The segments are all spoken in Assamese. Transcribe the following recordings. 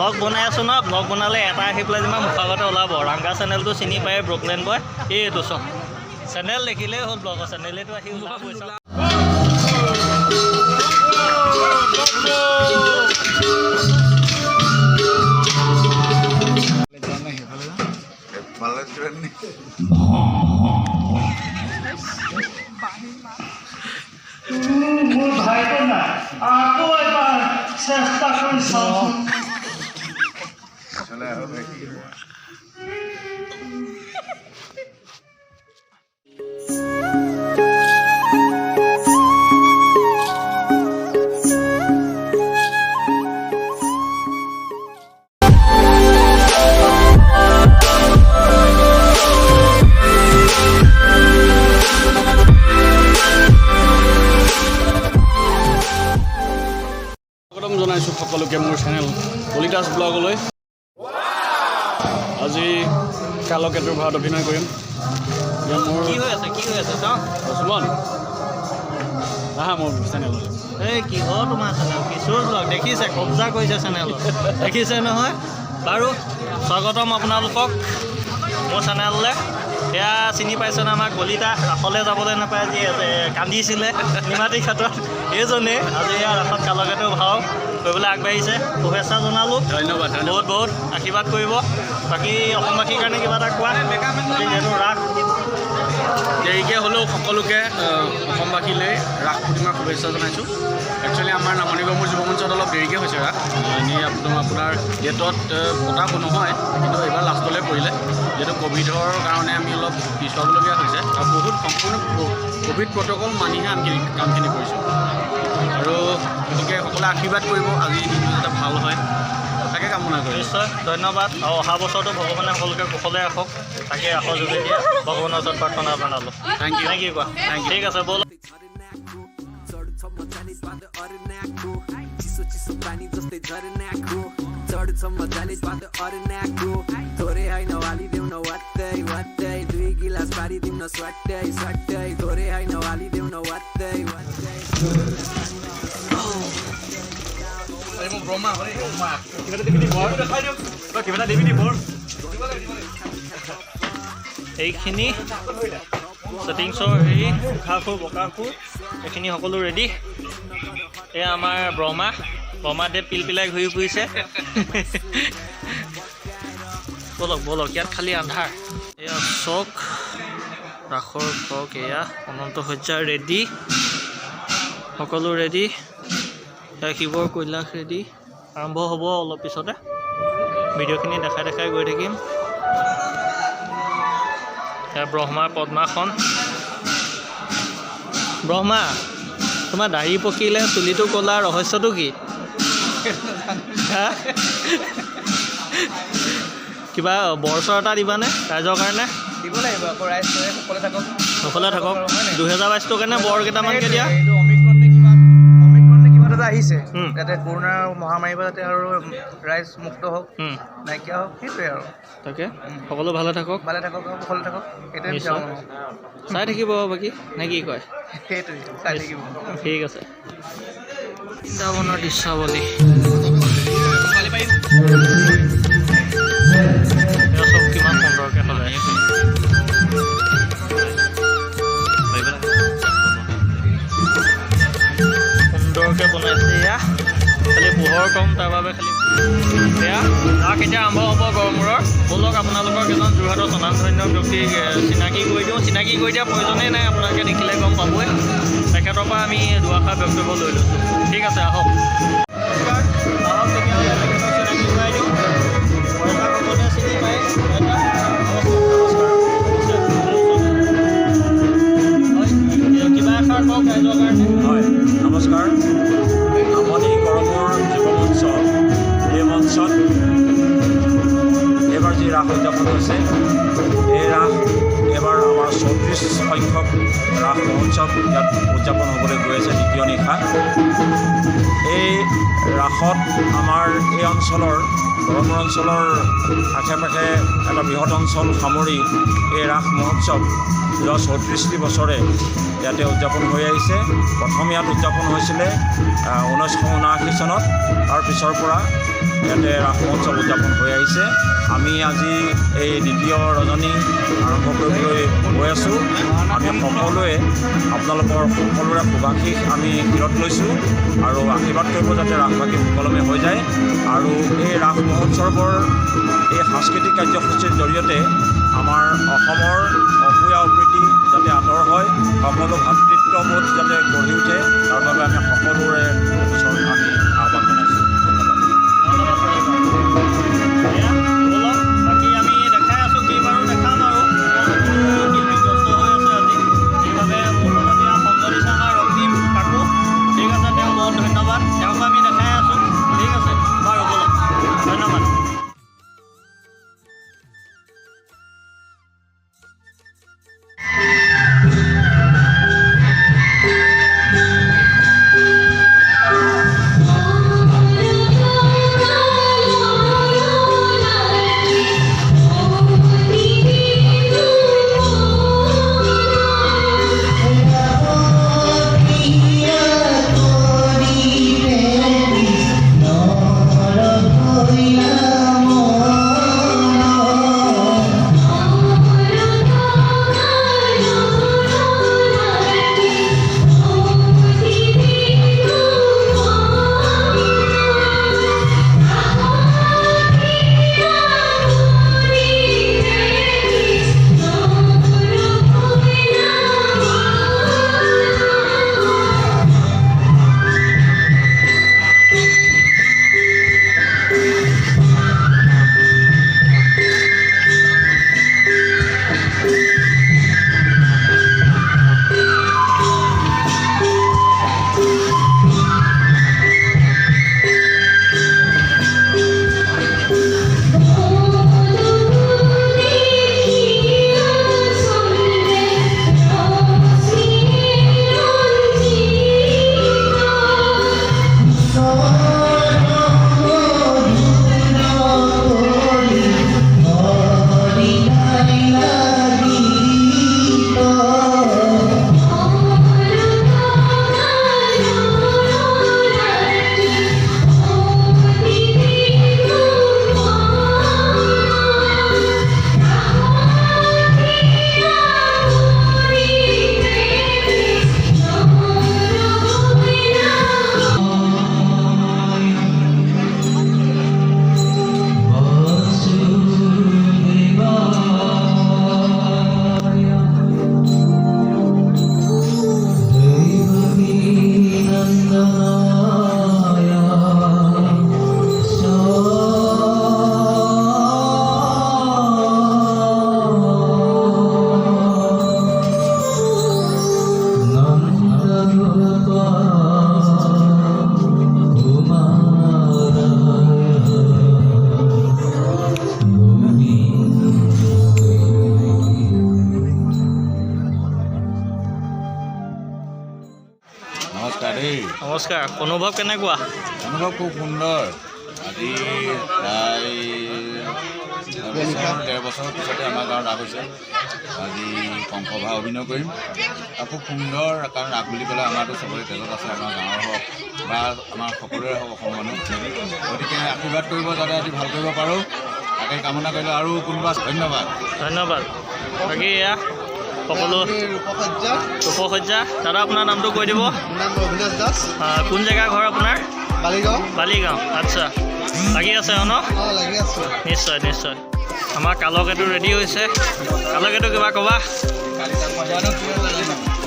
ব্লগ বনাই আছোঁ ন ব্লগ বনালে এটা আহি পেলাই যিমান মুখৰ আগতে ওলাব ৰাংগা চেনেলটো চিনি পায় ব্ৰকলেন বয় এইটো চব চেনেল দেখিলেই হ'ল ব্লগৰ চেনেলেতো আহি ওলাবই চাওক চেষ্টা কৰি চাওঁ জনাইছোঁ সকলোকে মোৰ চেনেল কলিতাছ ব্লগলৈ আজি কালকেতুৰ ভাৰত অভিনয় কৰিম মোৰ কি হৈ আছে সুমন আহা মোৰ চেনেললৈ এই কিহৰ তোমাৰ চেনেল কিশোৰ ব্লগ দেখিছে কব্জা কৰিছে চেনেলত দেখিছে নহয় বাৰু স্বাগতম আপোনালোকক মোৰ চেনেললৈ এয়া চিনি পাইছেনে আমাক কলিতা ৰাসলৈ যাবলৈ নাপায় যি কান্দিছিলে নিমাতী ক্ষেত্ৰত এইজনে আজি এয়া ৰাসত কালকেতুৰ ভাও কৰিবলৈ আগবাঢ়িছে শুভেচ্ছা জনালোঁ ধন্যবাদ বহুত বহুত আশীৰ্বাদ কৰিব বাকী অসমবাসীৰ কাৰণে কিবা এটা কোৱা যিহেতু ৰাস দেৰিকৈ হ'লেও সকলোকে অসমবাসীলৈ ৰাস পূৰ্ণিমাৰ শুভেচ্ছা জনাইছোঁ একচুৱেলি আমাৰ নামনি গড়মূৰ যুৱ মঞ্চত অলপ দেৰিকৈ হৈছে ৰাস এনেই আপোনাৰ ডেটত পতা নহয় কিন্তু এইবাৰ লাষ্টলৈ পৰিলে যিহেতু ক'ভিডৰ কাৰণে আমি অলপ পিছুৱাবলগীয়া হৈছে আৰু বহুত সম্পূৰ্ণ ক'ভিড প্ৰট'কল মানিহে আমি কামখিনি কৰিছোঁ আৰু গতিকে সকলোৱে আশীৰ্বাদ কৰিব আজি দিনটো যাতে ভাল হয় তাকে কামনা কৰিছোঁ নিশ্চয় ধন্যবাদ আৰু অহা বছৰটো ভগৱানে সকলোকে কুশলে ৰাখক তাকে ৰাসৰ যোগেদি ভগৱানৰ ওচৰত প্ৰাৰ্থনা জনালোঁ থেংক ইউ কোৱা ঠিক আছে ব'ল थोरै हैन हालिदेऊ न वात्तै वात्तै दुई गिलास पारिदिउँ न स्वाट्टै स्वाट्टै थोरै हैन हालिदेऊ न वात्तै वात्तै এইখিনি ছেটিংছৰ হেৰি উশাহখোৰ বকাখোৰ এইখিনি সকলো ৰেডি এয়া আমাৰ ব্ৰহ্মাদেৱ পিলপিলাই ঘূৰি ফুৰিছে বলক ইয়াত খালি আন্ধাৰ এয়া চক ৰাসৰ চক এয়া অনন্ত সজ্জা ৰেডি সকলো ৰেডি এয়া শিৱৰ কৈলাশ ৰেডি আৰম্ভ হ'ব অলপ পিছতে ভিডিঅ'খিনি দেখাই গৈ থাকিম এয়া ব্ৰহ্মাৰ পদ্মাসন ব্ৰহ্মা তোমাৰ দাঢ়ি পকিলে চুলিটো ক'লা ৰহস্যটো কি কিবা বৰচৰ এটা দিবানে ৰাইজৰ কাৰণে দিব লাগিব আকৌ ৰাইজ সকলোৱে থাকক 2022টোৰ কাৰণে বৰ কেইটামানকৈ দিয়া অমিক্ৰণ কিবা এটা আহিছে যাতে কৰোণাৰ মহামাৰীৰ পৰা যাতে আৰু ৰাইজ মুক্ত হওক নাইকিয়া হওক সেইটোৱে আৰু তাকে সকলো ভালে থাকক সকলো থাকক সেইটোৱে বিচাৰোঁ চাই থাকিব বাকী নে কি কয় সেইটোৱে চাই থাকিব ঠিক আছে বৃন্দাবনৰ দৃশ্যাৱলী চব কিমান সুন্দৰকৈ সজাই সুন্দৰকৈ বনাইছে এয়া খালি পোহৰ কম তাৰ বাবে খালি এয়া ৰাস এতিয়া আৰম্ভ হ'ব গড়মূৰৰ ব'লক আপোনালোকক এজন যোৰহাটৰ স্বনামধন্য ব্যক্তিক চিনাকি কৰি দিওঁ চিনাকি কৰি দিয়া প্ৰয়োজনেই নাই আপোনালোকে দেখিলে গম পাবই তেখেতৰ পৰা আমি দুআষাৰ বক্তব্য লৈ লৈছোঁ ঠিক আছে আহক চিনাকি কৰাই দিওঁ চিনি পায় কিবা এষাৰ কওক ৰাইজৰ কাৰণে হয় নমস্কাৰ নামনি গড়মূৰ যুৱ মঞ্চ এই মঞ্চত এইবাৰ যি ৰাস উদযাপন হৈছে এই ৰাস এবাৰ আমাৰ 34 সংখ্যক ৰাস মহোৎসৱ ইয়াত উদযাপন হ'বলৈ গৈ আছে দ্বিতীয় নিশা। এই ৰাসত আমাৰ এই অঞ্চলৰ গড়মূৰ অঞ্চলৰ আশে পাশে এটা বৃহৎ অঞ্চল সামৰি এই ৰাস মহোৎসৱ যোৱা 34টি বছৰে ইয়াতে উদযাপন হৈ আহিছে। প্ৰথম ইয়াত উদযাপন হৈছিলে 1979 চনত, তাৰ পিছৰ পৰা ইয়াতে ৰাস মহোৎসৱ উদযাপন হৈ আহিছে। আমি আজি এই দ্বিতীয় ৰজনী আৰম্ভ কৰিবলৈ গৈ আছোঁ। আমি সকলোৱে আপোনালোকৰ সকলোৰে শুভাশীষ আমি শিৰত লৈছোঁ আৰু আশীৰ্বাদ কৰিব যাতে ৰাসভাগী সুকলমে হৈ যায় আৰু এই ৰাস মহোৎসৱৰ এই সাংস্কৃতিক কাৰ্যসূচীৰ জৰিয়তে আমাৰ অসমৰ অসূয়া অপ্ৰীতি যাতে আঁতৰ হয়, সকলো ভাতৃত্ববোধ যাতে গঢ়ি উঠে, তাৰ বাবে আমি সকলোৰে ওচৰত আমি আহ্বান জনাইছোঁ। বাকী আমি দেখাই আছোঁ, কেইবাৰো দেখাম আৰু শিল্পী ব্যস্ত হৈ আছে আজি, সেইবাবে মোৰ লগত এতিয়া সংগ দিছে আমাৰ ৰক্তিম কাকু। ঠিক আছে, তেওঁক বহুত ধন্যবাদ, তেওঁক আমি দেখাই আছোঁ। ঠিক আছে বাৰু, বলক, ধন্যবাদ। নমস্কাৰ, অনুভৱ কেনেকুৱা? অনুভৱ খুব সুন্দৰ। আজি প্ৰায় ডেৰ বছৰৰ পিছতে আমাৰ গাঁৱত ৰাস হৈছে। আজি কংসভা অভিনয় কৰিম আৰু খুব সুন্দৰ, কাৰণ ৰাস বুলি ক'লে আমাৰতো চবৰে তেজত আছে, আমাৰ গাঁৱৰ হওক বা আমাৰ সকলোৰে হওক অসমৰ মানুহ। গতিকে আশীৰ্বাদ কৰিব যাতে আজি ভাল কৰিব পাৰোঁ, তাকে কামনা কৰিলোঁ। আৰু কোনোবা ধন্যবাদ। বাকী এয়া সকলো ৰূপসজ্জা। দাদা আপোনাৰ নামটো কৈ দিব। কোন জেগা ঘৰ আপোনাৰ? বালিগাঁও। আচ্ছা, লাগি আছে ন? নিশ্চয় নিশ্চয়। আমাৰ কালকেটো ৰেডি হৈছে। কালকেটো কিবা ক'বা?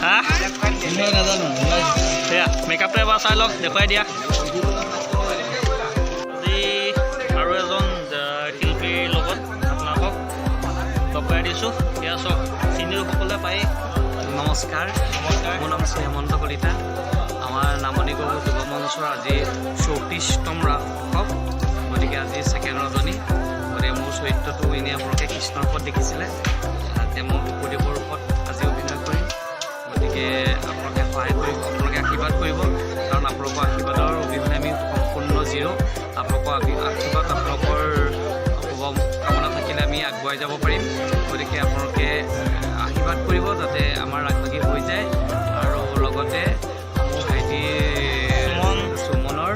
হা, সেয়া মেকআপটো এবাৰ চাই লওক, দেখুৱাই দিয়া। আজি আৰু এজন শিল্পীৰ লগত আপোনালোকক লগ পাই দিছোঁ। এয়া চাওক, চিনিসকলে পায়। নমস্কাৰ, মোৰ নাম শ্ৰী হেমন্ত কলিতা। আমাৰ নামনি গড়মূৰ যুৱ মঞ্চৰ আজি 34তম ৰাস উৎসৱ। গতিকে আজি ছেকেণ্ড ৰজনী। গতিকে মোৰ চৰিত্ৰটো এনেই আপোনালোকে কৃষ্ণৰ ওপৰত দেখিছিলে, এতিয়া মই ভূপদেৱৰ ওপৰত আজি অভিনয় কৰিম। কৰিব যাতে আমাৰ ৰাগভাগী হৈ যায় আৰু লগতে মোৰ ভাইটি সুমনৰ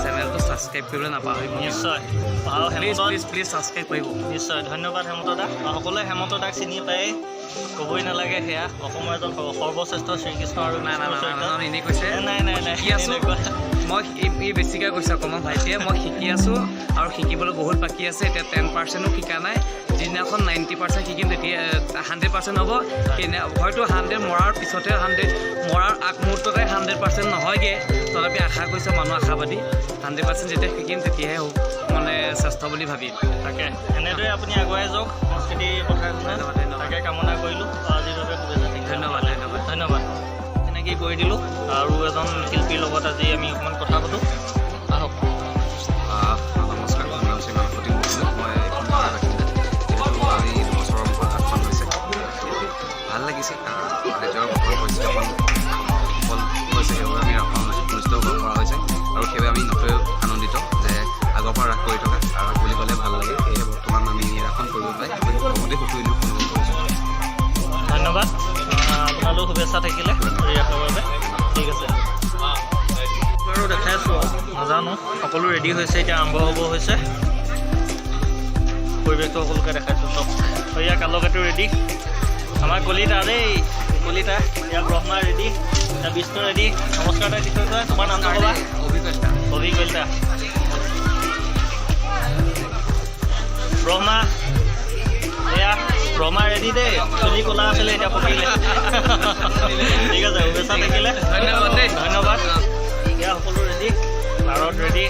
চেনেলটো ছাবস্ক্ৰাইব কৰিবলৈ নাপাহৰিব নিশ্চয় আৰু প্লিজ ছাবস্ক্ৰাইব কৰিব নিশ্চয় ধন্যবাদ হেমন্ত দাক সকলোৱে হেমন্ত দাক চিনি পায়েই ক'বই নালাগে সেয়া অসমৰ এজন সৰ্বশ্ৰেষ্ঠ শ্ৰীকৃষ্ণ আৰু এনেই কৈছে নাই শিকি আছোঁ মই এই বেছিকৈ কৈছোঁ অকণমান ভাইটিয়ে মই শিকি আছোঁ আৰু শিকিবলৈ বহুত বাকী আছে এতিয়া 10%ও শিকা নাই যিদিনাখন 90% শিকিম তেতিয়া 100% হ'ব হয়তো 100 মৰাৰ পিছতহে 100 মৰাৰ আগমুহূৰ্ততে 100% নহয়গৈ তথাপি আশা কৰিছোঁ মানুহ আশাবাদী 100% যেতিয়া শিকিম তেতিয়াহে হ'ব মানে শ্ৰেষ্ঠ বুলি ভাবিম তাকে এনেদৰে আপুনি আগুৱাই যাওক সংস্কৃতিৰ কথা তাকে কামনা কৰিলোঁ আজিৰ বাবে শুভেচ্ছা ধন্যবাদ তেনেকেই কৰি দিলোঁ আৰু এজন শিল্পীৰ লগত আজি আমি অকণমান কথা পাতোঁ আহক নমস্কাৰ মোৰ নাম শ্ৰী মানৱতী মুছলিম মই এখন গাঁৱৰ বাসিন্দা যিহেতু আজি 2 বছৰৰ মুখত আগখন হৈছে ভাল লাগিছে ৰাজ্যৰ প্ৰথম পৰিস্থিতিখন সফল হৈছে সেইবাবে আমি ৰাসখন অনুষ্ঠিত কৰা হৈছে আৰু সেইবাবে আমি নথৈ আনন্দিত যে আগৰ পৰা ৰাস কৰি থকা ৰাস বুলি ক'লে ভাল লাগে সেয়ে বৰ্তমান আমি ৰাসখন কৰিব পাই প্ৰথমতে সুখী অনুভৱ কৰিছোঁ ধন্যবাদ আপোনালৈও শুভেচ্ছা থাকিলে ৰাসৰ বাবে ঠিক আছে বাৰু দেখাই আছোঁ নাজানো সকলো ৰেডি হৈছে এতিয়া আৰম্ভ হ'ব হৈছে পৰিৱেশটো সকলোকে দেখাইছোঁ চব এয়া কালকাটো ৰেডি আমাৰ কলিতা দেই কলিতা ইয়াৰ ব্ৰহ্মা ৰেডি এতিয়া বিষ্ণু ৰেডি নমস্কাৰ এটা দি থৈ যোৱা তোমাৰ নামটো ক'বা অভিকলিতা ব্ৰহ্মা এয়া ব্ৰহ্মা ৰেডি দেই চুলি ক'লা আছিলে এতিয়া পকিলে ঠিক আছে শুভেচ্ছা থাকিলে ধন্যবাদ এয়া সকলো ৰেডি ভাৰত ৰেডি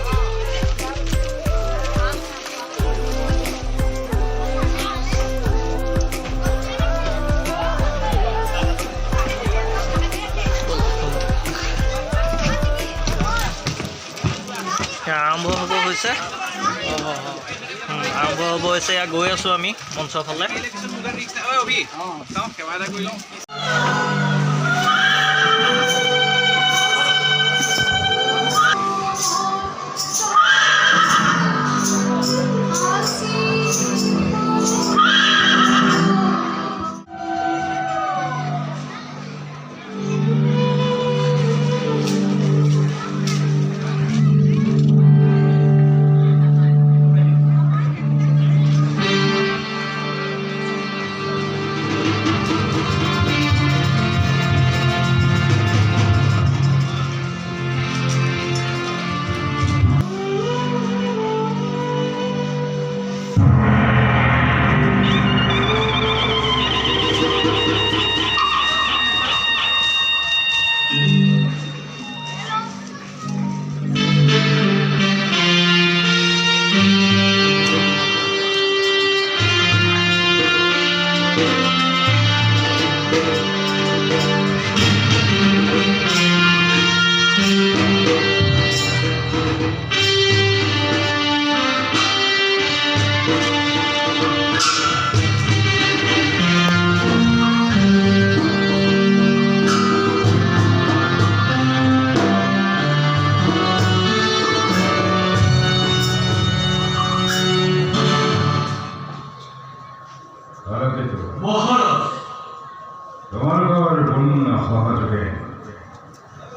আৰম্ভ হ'ব হৈছে এয়া গৈ আছোঁ আমি মঞ্চৰ ফালে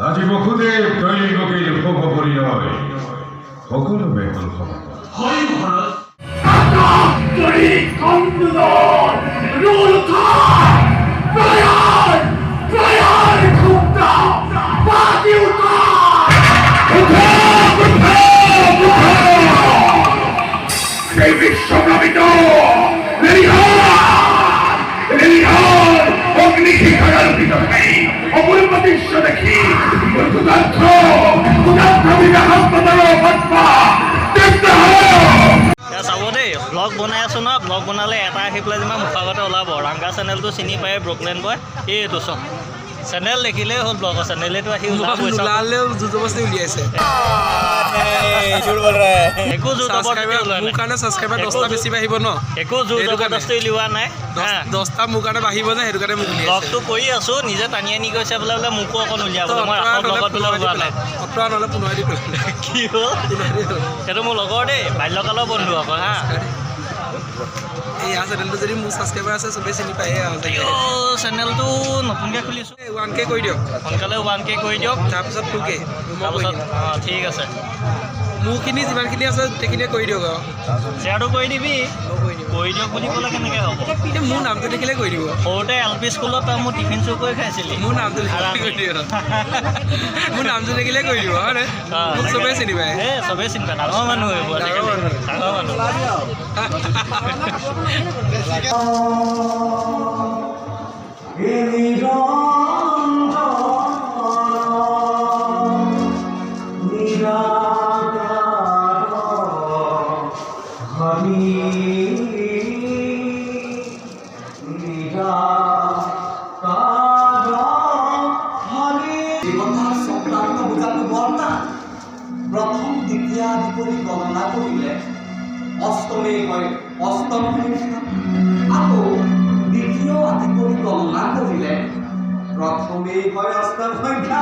আজি বসুদেৱ দৈনিকীৰ শুভ পৰিণয় সকলো বেকল খবৰ হয় বিশ্বনামিত অগ্নিশিখালোকিত সেই অপূর্ব দৃশ্য দেখি চাব দেই ব্লগ বনাই আছোঁ ন ব্লগ বনালে এটা আহি পেলাই যিমান মুখৰ আগতে ওলাব ৰাংগা চেনেলটো চিনি পায় ব্ৰকলেন বয় এইটো চব চেনেল দেখিলেই হ'ল ব্লগৰ চেনেলেতো আহি ওলালেও জুজবস্তি উলিয়াইছে একো মোৰ কাৰণে ছাবস্ক্ৰাইবাৰ 10টা বেছি বাঢ়িব ন একো জবৰদস্তি উলিওৱা নাই 10টা মোৰ কাৰণে বাঢ়িব যে সেইটো কাৰণে মোক ব্লগটো কৰি আছোঁ নিজে টানি আনি গৈছে বোলে বোলে মোকো অকণ উলিয়াব মই ৰাসৰ লগত বোলে ওলোৱা নাই অঁতৰা নহ'লে 15 দি কি হ'ল সেইটো মোৰ লগৰ দেই বাল্যকালৰ বন্ধু আকৌ হা এয়া চেনেলটো যদি মোৰ ছাবস্ক্ৰাইবাৰ আছে চবেই চিনি পায়ে আৰু চেনেলটো নতুনকৈ খুলিছোঁ 1K কৰি দিয়ক সোনকালে 1K কৰি দিয়ক তাৰপিছত 2K তাৰপিছত ঠিক আছে মোৰখিনি যিমানখিনি আছে গোটেইখিনিয়ে কৰি দিয়ক আৰু শ্বেয়াৰটো কৰি দিবি কৰি দিয়ক বুলি ক'লে কেনেকৈ হ'ব এতিয়া মোৰ নামটো দেখিলে কৰি দিব সৰুতে LP স্কুলত তই মোৰ টিফিন চুৰ কৰি খাইছিলি মোৰ নামটো দেখিলে কৰি দিব মোৰ নামটো দেখিলে কৰি দিব হয়নে মোক চবেই চিনি পায় চবেই চিনি পায় ডাঙৰ মানুহ এইবোৰ ডাঙৰ মানুহ প্ৰথম দ্বিতীয় আদি কৰি গণনা কৰিলে অষ্টমেই হয় অষ্টম সংখ্যা আকৌ দ্বিতীয় আদি কৰি গণনা কৰিলে প্ৰথমেই হয় অষ্টম সংখ্যা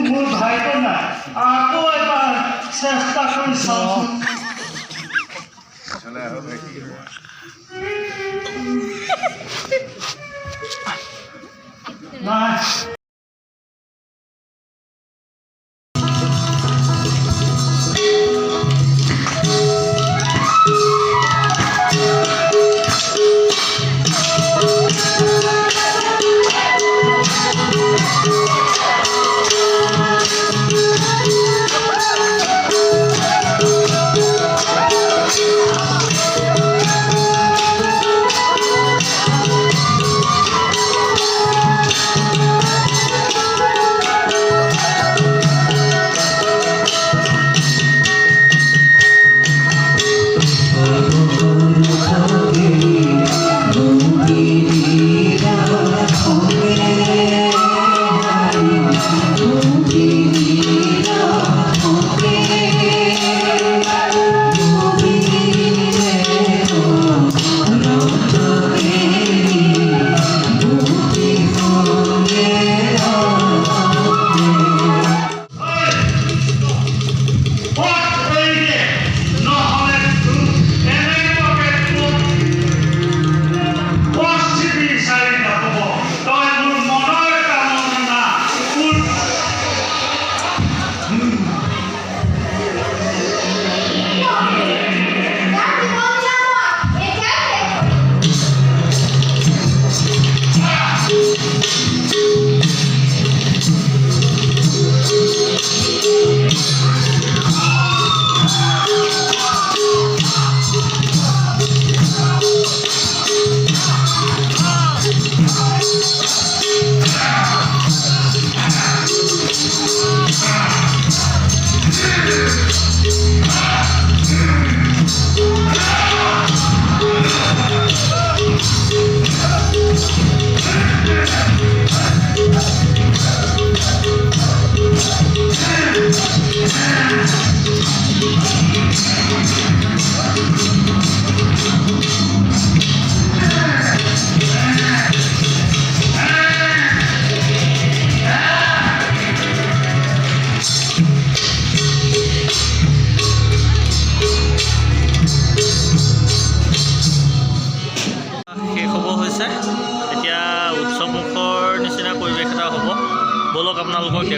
মোৰ ভাইটো না আকৌ এবাৰ চেষ্টা কৰি চাওঁ নাই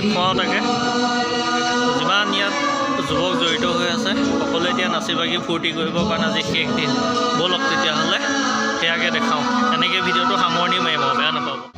দেখুৱাওঁ তাকে যিমান ইয়াত যুৱক জড়িত হৈ আছে সকলোৱে এতিয়া নাচি বাগি ফূৰ্তি কৰিবৰ কাৰণে আজি শেষ দিন ব'লক তেতিয়াহ'লে সেয়াকে দেখাওঁ এনেকৈ ভিডিঅ'টো সামৰণি মাৰিম আৰু বেয়া নাপাব